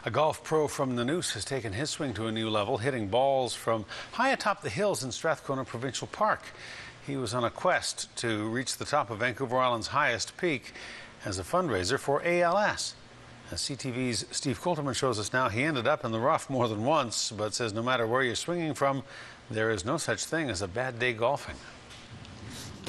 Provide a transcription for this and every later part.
A golf pro from Nanoose has taken his swing to a new level, hitting balls from high atop the hills in Strathcona Provincial Park. He was on a quest to reach the top of Vancouver Island's highest peak as a fundraiser for ALS. As CTV's Steve Coulterman shows us now, he ended up in the rough more than once, but says no matter where you're swinging from, there is no such thing as a bad day golfing.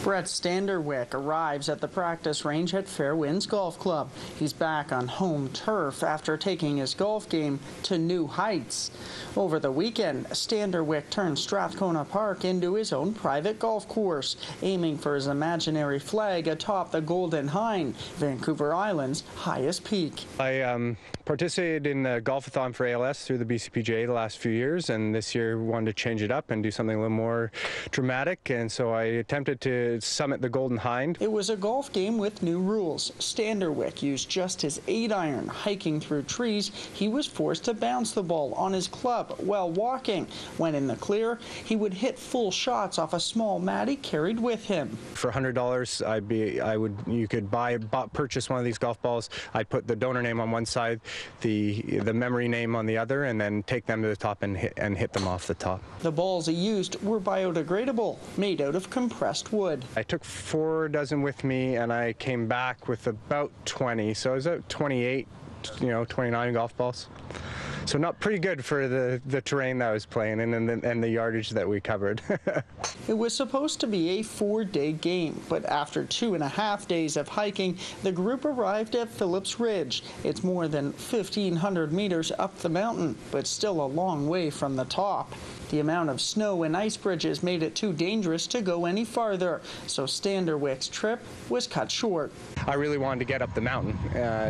Brett Standerwick arrives at the practice range at Fairwinds Golf Club. He's back on home turf after taking his golf game to new heights. Over the weekend, Standerwick turned Strathcona Park into his own private golf course, aiming for his imaginary flag atop the Golden Hind, Vancouver Island's highest peak. I participated in the golf-a-thon for ALS through the BCPGA the last few years, and this year wanted to change it up and do something a little more dramatic, and so I attempted to summit the Golden Hind. It was a golf game with new rules. Standerwick used just his 8-iron. Hiking through trees, he was forced to bounce the ball on his club while walking. When in the clear, he would hit full shots off a small mat he carried with him. For $100, you could purchase one of these golf balls. I'd put the donor name on one side, the memory name on the other, and then take them to the top and hit them off the top. The balls he used were biodegradable, made out of compressed wood. I took 4 dozen with me, and I came back with about 20, so I was at 28, 29 golf balls. So not pretty good for the terrain that I was playing in and the yardage that we covered. It was supposed to be a 4-day game, but after 2.5 days of hiking, the group arrived at Phillips Ridge. It's more than 1,500 meters up the mountain, but still a long way from the top. The amount of snow and ice bridges made it too dangerous to go any farther, so Standerwick's trip was cut short. I really wanted to get up the mountain.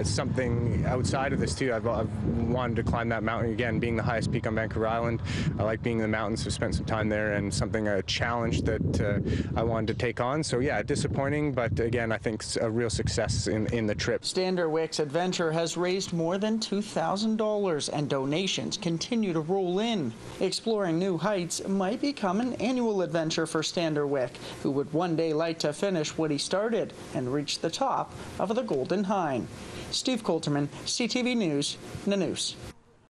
Something outside of this too. I've wanted to climb that mountain again, being the highest peak on Vancouver Island. I like being in the mountains, so spent some time there, and a challenge that I wanted to take on. So yeah, disappointing, but again, I think a real success in the trip. Standerwick's adventure has raised more than $2,000, and donations continue to roll in. Exploring new heights might become an annual adventure for Standerwick, who would one day like to finish what he started and reach the top of the Golden Hind. Steve Coulterman, CTV News, Nanoose.